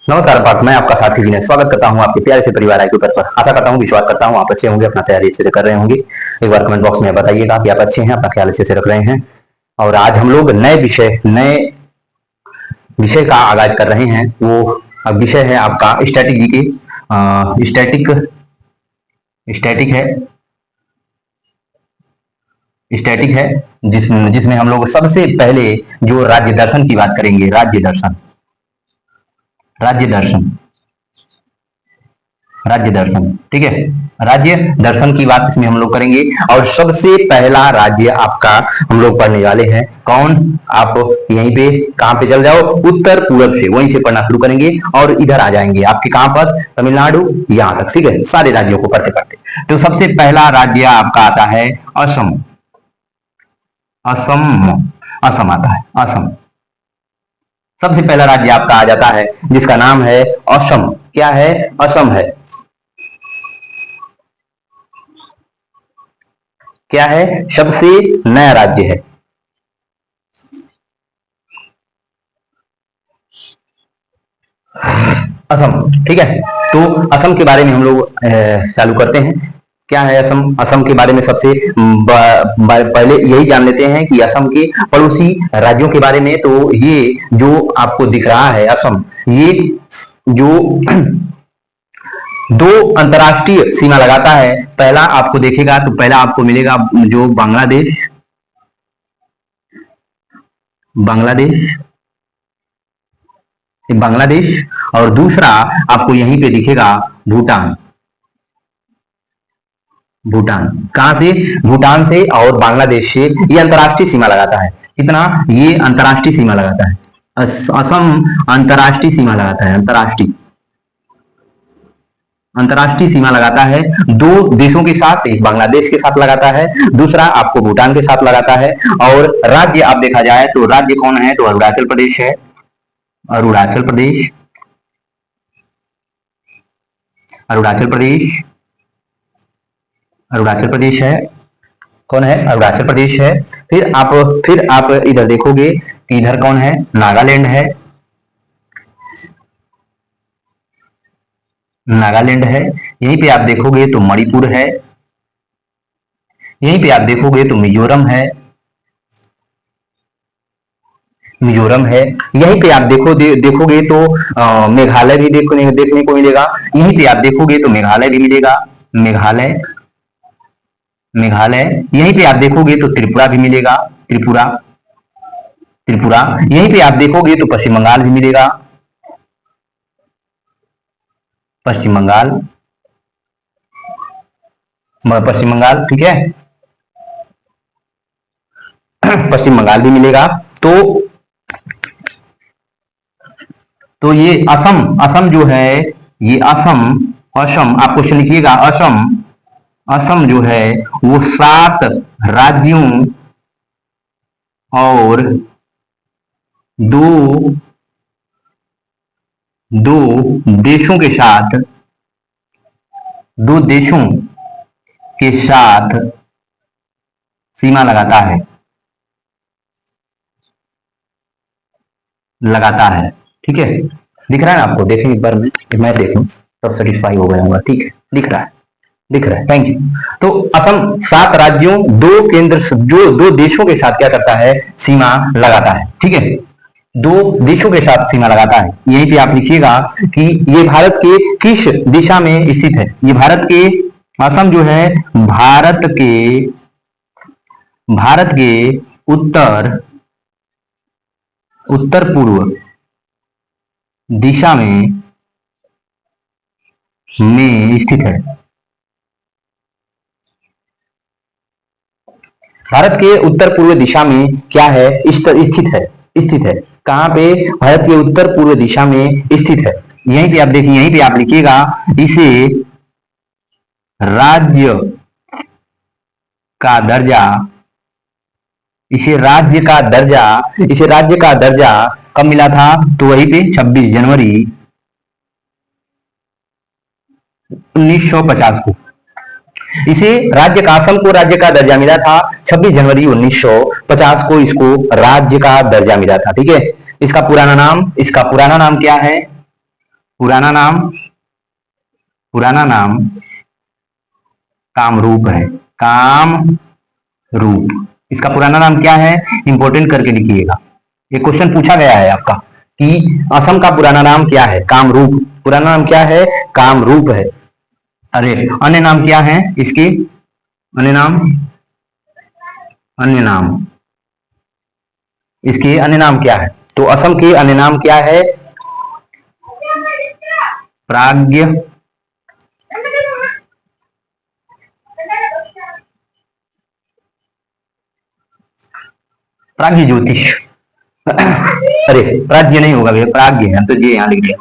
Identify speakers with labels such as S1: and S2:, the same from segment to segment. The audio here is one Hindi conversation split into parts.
S1: नमस्कार पार्थ, मैं आपका साथी विनय स्वागत करता हूं आपके प्यारे से परिवार आईक्यू पर। आशा करता हूं, विश्वास करता हूं आप अच्छे होंगे, अपना तैयारी अच्छे से कर रहे होंगे। एक बार कमेंट बॉक्स में बताइएगा कि आप अच्छे हैं, अपना ख्याल अच्छे से रख रहे हैं। और आज हम लोग नए विषय का आगाज कर रहे हैं। वो अब विषय है आपका स्टैटिक जीके। स्टैटिक स्टैटिक है स्टैटिक है जिसमें हम लोग सबसे पहले जो राज्य दर्शन की बात करेंगे। राज्य दर्शन, ठीक है। राज्य दर्शन की बात इसमें हम लोग करेंगे। और सबसे पहला राज्य आपका हम लोग पढ़ने वाले हैं कौन। आप यहीं पे कहां पे चल जाओ, उत्तर पूरब से वहीं से पढ़ना शुरू करेंगे और इधर आ जाएंगे आपके कहां पर, तमिलनाडु यहां तक, ठीक है। सारे राज्यों को पढ़ते पढ़ते तो सबसे पहला राज्य आपका आता है असम। असम आता है, असम। सबसे पहला राज्य आपका आ जाता है जिसका नाम है असम। क्या है? असम है। क्या है? सबसे नया राज्य है। असम, ठीक है। तो असम के बारे में हम लोग चालू करते हैं। क्या है असम? असम के बारे में सबसे पहले यही जान लेते हैं कि असम के पड़ोसी राज्यों के बारे में। तो ये जो आपको दिख रहा है असम, ये जो दो अंतरराष्ट्रीय सीमा लगाता है। पहला आपको देखेगा तो पहला आपको मिलेगा जो बांग्लादेश बांग्लादेश। और दूसरा आपको यहीं पे दिखेगा भूटान। भूटान कहां से? भूटान से और बांग्लादेश से ये अंतरराष्ट्रीय सीमा लगाता है। कितना? ये अंतरराष्ट्रीय सीमा लगाता है। असम अंतरराष्ट्रीय सीमा लगाता है। अंतरराष्ट्रीय सीमा लगाता है दो देशों के साथ। एक बांग्लादेश के साथ लगाता है, दूसरा आपको भूटान के साथ लगाता है। और राज्य आप देखा जाए तो राज्य कौन है? तो अरुणाचल प्रदेश है। अरुणाचल प्रदेश अरुणाचल प्रदेश अरुणाचल प्रदेश है। कौन है? अरुणाचल प्रदेश है। फिर आप इधर देखोगे कि इधर कौन है? नागालैंड है। नागालैंड है। यहीं पे आप देखोगे तो मणिपुर है। यहीं पे आप देखोगे तो मिजोरम है। यहीं पे आप देखोगे तो मेघालय भी देखने को मिलेगा। यहीं पे आप देखोगे तो मेघालय भी मिलेगा। मेघालय मेघालय यहीं पे आप देखोगे तो त्रिपुरा भी मिलेगा। त्रिपुरा त्रिपुरा यहीं पे आप देखोगे तो पश्चिम बंगाल भी मिलेगा। पश्चिम बंगाल ठीक है। पश्चिम बंगाल भी मिलेगा। तो ये असम जो है, ये असम असम आप क्वेश्चन लिखिएगा। असम जो है वो 7 राज्यों और दो देशों के साथ सीमा लगाता है। ठीक है, दिख रहा है ना आपको? देखें एक बार, मैं देखूं तब सेटिस्फाई हो गया होगा। ठीक है, दिख रहा है। Thank you. तो असम 7 राज्यों, 2 देशों के साथ क्या करता है? सीमा लगाता है। ठीक है, 2 देशों के साथ सीमा लगाता है। यहीं पे आप लिखिएगा कि ये भारत के किस दिशा में स्थित है। ये असम जो है भारत के उत्तर पूर्व दिशा में स्थित है। भारत के उत्तर पूर्व दिशा में क्या है? स्थित है। कहां पे? भारत के उत्तर पूर्व दिशा में स्थित है। यहीं पे आप देखिए, यहीं पे आप लिखिएगा इसे राज्य का दर्जा कब मिला था? तो वहीं पे 26 जनवरी 1950 को इसे असम को राज्य का दर्जा मिला था। 26 जनवरी 1950 को इसको राज्य का दर्जा मिला था। ठीक है, इसका पुराना नाम क्या है? पुराना नाम, पुराना नाम कामरूप है। कामरूप, इसका पुराना नाम क्या है, इंपोर्टेंट करके लिखिएगा। ये क्वेश्चन पूछा गया है आपका कि असम का पुराना नाम क्या है, कामरूप। पुराना नाम क्या है, कामरूप है। अरे अन्य नाम क्या है इसके, अन्य नाम, अन्य नाम, इसके अन्य नाम क्या है? तो असम के अन्य नाम क्या है, प्राग्ञ, प्राग्ञ ज्योतिष। अरे प्राज्ञ नहीं होगा भैया, प्राग्ञ है, तो ये यहां लिख दिया,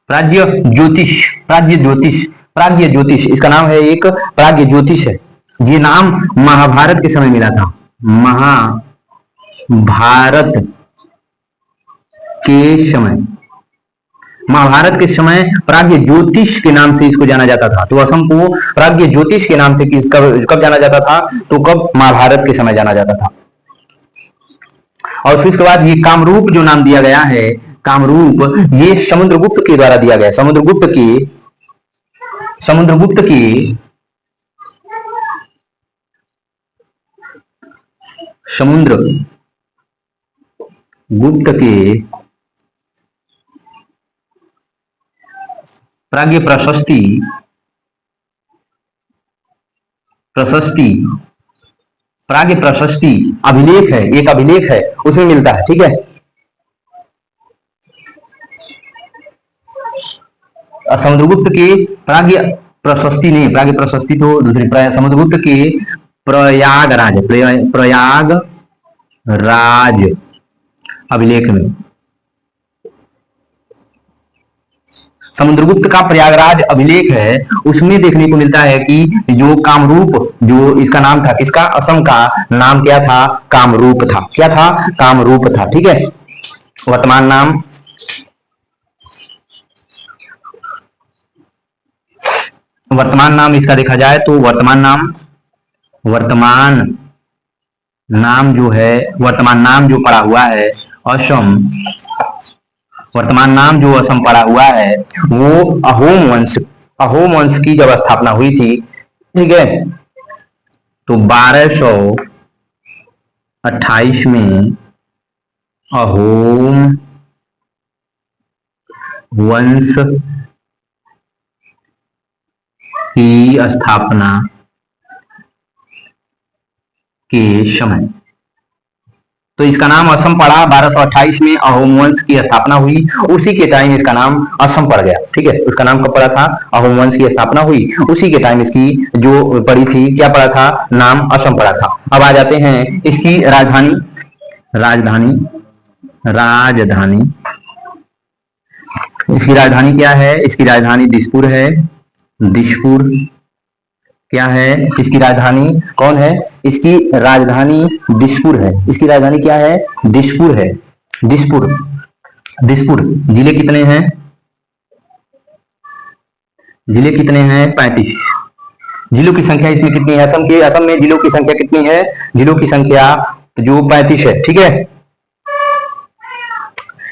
S1: प्राज्ञ ज्योतिष, प्राज्ञ ज्योतिष, प्राग्ञ ज्योतिष, इसका नाम है एक प्राग्ञ ज्योतिष है। ये नाम महाभारत के समय मिला था, महाभारत के समय, महाभारत के समय प्राग्ञ ज्योतिष के नाम से इसको जाना जाता था। तो असम को प्राग्ञ ज्योतिष के नाम से कब जाना जाता था, तो कब, महाभारत के समय जाना जाता था। और फिर उसके बाद ये कामरूप जो नाम दिया गया है, कामरूप, ये समुद्रगुप्त के द्वारा दिया गया, समुद्रगुप्त के, समुद्रगुप्त के, समुद्रगुप्त के प्राग्ञ प्रशस्ति, प्रशस्ति, प्राग्ञ प्रशस्ति अभिलेख है, एक अभिलेख है, उसमें मिलता है, ठीक है। समुद्रगुप्त के प्राग्ञ प्रशस्ति नहीं, प्राग्ञ प्रशस्ति तो दूसरी, समुद्रगुप्त के प्रयागराज, प्रयागराज अभिलेख में, समुद्रगुप्त का प्रयागराज अभिलेख है, उसमें देखने को मिलता है कि जो कामरूप, जो इसका नाम था, किसका, असम का नाम क्या था, कामरूप था। क्या था, कामरूप था, ठीक है। वर्तमान नाम, वर्तमान नाम इसका देखा जाए तो वर्तमान नाम, वर्तमान नाम जो है, वर्तमान नाम जो पड़ा हुआ है असम, वर्तमान नाम जो असम पड़ा हुआ है वो अहोम वंश, अहोम वंश की जब स्थापना हुई थी, ठीक है, तो 1228 में अहोम वंश की स्थापना के समय, तो इसका नाम असम पड़ा। 1228 में अहोम वंश की स्थापना हुई, उसी के टाइम इसका नाम असम पड़ गया, ठीक है। उसका नाम कब पड़ा था, अहोम वंश की स्थापना हुई, उसी के टाइम इसकी जो पड़ी थी, क्या पड़ा था, नाम असम पड़ा था। अब आ जाते हैं इसकी राजधानी, राजधानी, राजधानी, इसकी राजधानी क्या है, इसकी राजधानी दिसपुर है, दिसपुर क्या है, इसकी राजधानी कौन है, इसकी राजधानी दिसपुर है, इसकी राजधानी क्या है, दिसपुर है, दिसपुर, दिसपुर। जिले कितने हैं, जिले कितने हैं, 35। जिलों की संख्या इसमें कितनी है, असम में जिलों की संख्या कितनी है, जिलों की संख्या जो 35 है, ठीक है।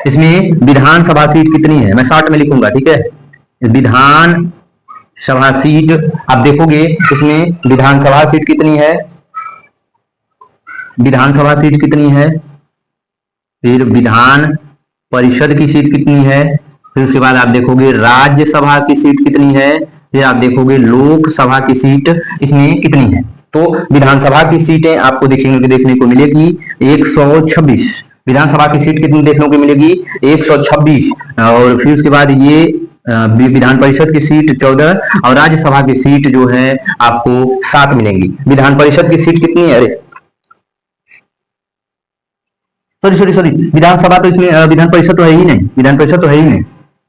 S1: इसमें विधानसभा सीट कितनी है, मैं शॉर्ट में लिखूंगा, ठीक है। विधान सभा सीट आप देखोगे, इसमें विधानसभा सीट कितनी है, विधानसभा सीट कितनी है, फिर विधान परिषद की सीट कितनी है, फिर उसके बाद आप देखोगे राज्यसभा की सीट कितनी है, फिर आप देखोगे लोकसभा की सीट इसमें कितनी है। तो विधानसभा की सीटें आपको देखने को मिलेगी 126, विधानसभा की सीट कितनी देखने को मिलेगी, 126, और फिर उसके बाद ये विधान परिषद की सीट 14 और राज्यसभा की सीट जो है आपको 7 मिलेंगी। विधान परिषद की सीट कितनी है, अरे सॉरी, विधानसभा तो इसमें, विधान परिषद तो है ही नहीं, विधान परिषद तो है ही नहीं,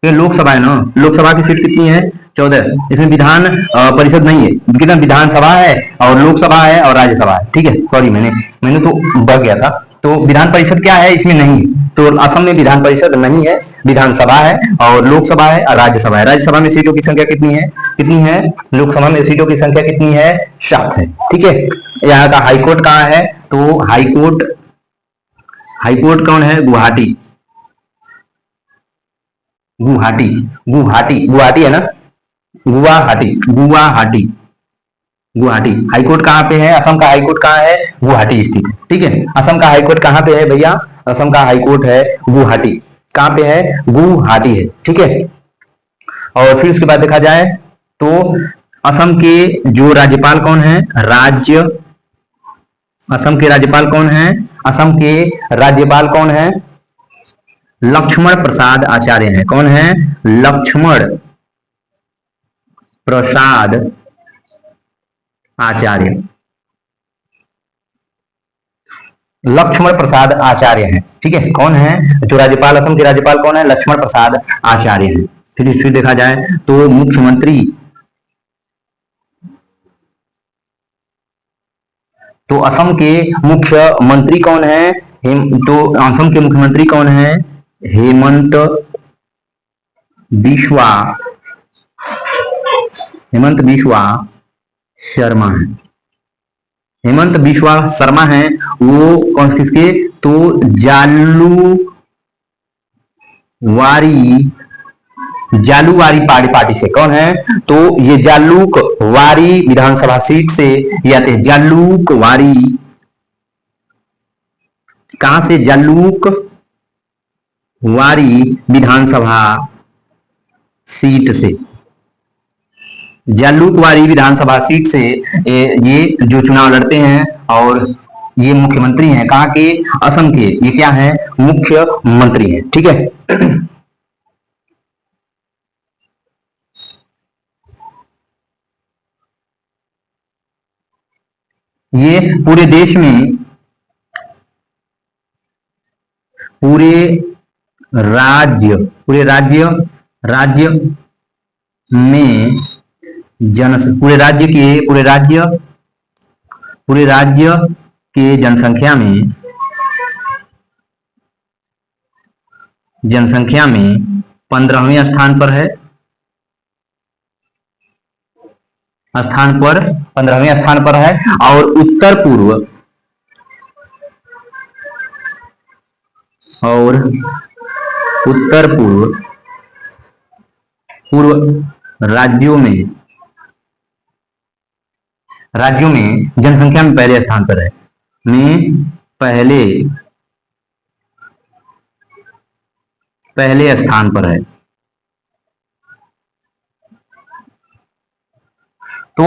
S1: ये लोकसभा है ना, लोकसभा की सीट कितनी है, 14, इसमें विधान परिषद नहीं है, कितना विधानसभा है और लोकसभा है और राज्यसभा है, ठीक है। सॉरी मैंने तो बह गया था। तो विधान परिषद क्या है, इसमें नहीं है, तो असम में विधान परिषद नहीं है, विधानसभा है और लोकसभा है और राज्यसभा है। राज्यसभा में सीटों की संख्या कितनी है, कितनी है, लोकसभा में सीटों की संख्या कितनी है, 7 है, ठीक है। यहाँ का हाईकोर्ट कहाँ है, तो हाईकोर्ट, हाईकोर्ट कौन है, गुवाहाटी, गुवाहाटी, गुवाहाटी, गुवाहाटी है ना, गुवाहाटी, गुवाहाटी, गुवाहाटी। हाईकोर्ट कहाँ पे है? असम का हाईकोर्ट कहाँ है? गुवाहाटी स्थित है। ठीक है, असम का हाईकोर्ट कहाँ पे है भैया? असम का हाईकोर्ट है गुवाहाटी। कहाँ पे है? गुवाहाटी है। ठीक है, और फिर उसके बाद देखा जाए तो असम के जो राज्यपाल कौन है? असम के राज्यपाल कौन है? असम के राज्यपाल कौन है? लक्ष्मण प्रसाद आचार्य हैं। कौन है? लक्ष्मण प्रसाद आचार्य, लक्ष्मण प्रसाद आचार्य हैं। ठीक है, कौन है जो राज्यपाल, असम के राज्यपाल कौन है? लक्ष्मण प्रसाद आचार्य हैं। फिर देखा जाए तो मुख्यमंत्री, तो असम के मुख्यमंत्री कौन है? तो असम के मुख्यमंत्री कौन है? हेमंत बिश्वा, हेमंत बिश्वा शर्मा है। हेमंत बिश्वा शर्मा है वो कौन, किसके? तो जालूवारी पार्टी से। कौन है? तो ये जालूक वारी विधानसभा सीट से ये आते हैं। जालूक वारी, कहां से? जालूक वारी विधानसभा सीट से, जालूकवारी विधानसभा सीट से ये जो चुनाव लड़ते हैं और ये मुख्यमंत्री हैं। कहां के? असम के। ये क्या है? मुख्यमंत्री हैं। ठीक है, ये पूरे देश में, पूरे राज्य में पूरे राज्य के जनसंख्या में 15वें स्थान पर है। 15वें स्थान पर है। और उत्तर पूर्व राज्यों में जनसंख्या में पहले स्थान पर है। पहले स्थान पर है। तो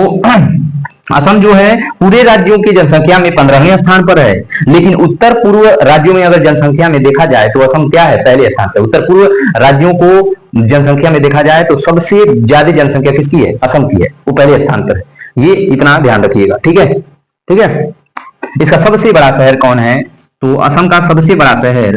S1: असम जो है पूरे राज्यों की जनसंख्या में 15वें स्थान पर है, लेकिन उत्तर पूर्व राज्यों में अगर जनसंख्या में देखा जाए तो असम क्या है? पहले स्थान पर। उत्तर पूर्व राज्यों को जनसंख्या में देखा जाए तो सबसे ज्यादा जनसंख्या किसकी है? असम की है, वो पहले स्थान पर है। ये इतना ध्यान रखिएगा। ठीक है, ठीक है। इसका सबसे बड़ा शहर कौन है? तो असम का सबसे बड़ा शहर,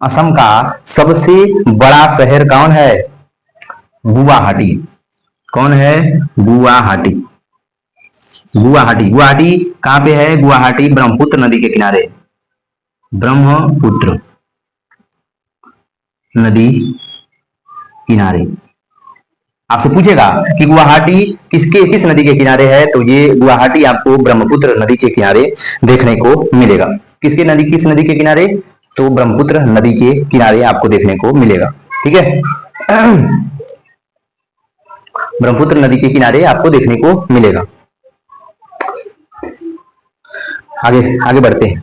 S1: असम का सबसे बड़ा शहर कौन है? गुवाहाटी। कौन है? गुवाहाटी। गुवाहाटी कहां पे है? गुवाहाटी ब्रह्मपुत्र नदी के किनारे, ब्रह्मपुत्र नदी किनारे। आपसे पूछेगा कि गुवाहाटी किस नदी के किनारे है, तो ये गुवाहाटी आपको ब्रह्मपुत्र नदी के किनारे देखने को मिलेगा। किस नदी के किनारे? तो ब्रह्मपुत्र नदी के किनारे आपको देखने को मिलेगा। ठीक है, ब्रह्मपुत्र नदी के किनारे आपको देखने को मिलेगा। आगे बढ़ते हैं।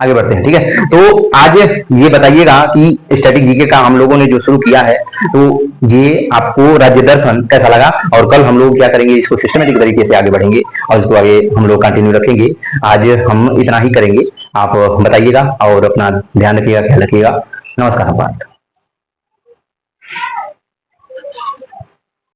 S1: आगे बढ़ते हैं। ठीक है, तो आज ये बताइएगा कि स्टैटिक जीके का हम लोगों ने जो शुरू किया है, तो ये आपको राज्य दर्शन कैसा लगा, और कल हम लोग क्या करेंगे, इसको सिस्टमेटिक तरीके से आगे बढ़ेंगे और इसको आगे हम लोग कंटिन्यू रखेंगे। आज हम इतना ही करेंगे। आप बताइएगा और अपना ध्यान रखिएगा, ख्याल रखिएगा। नमस्कार।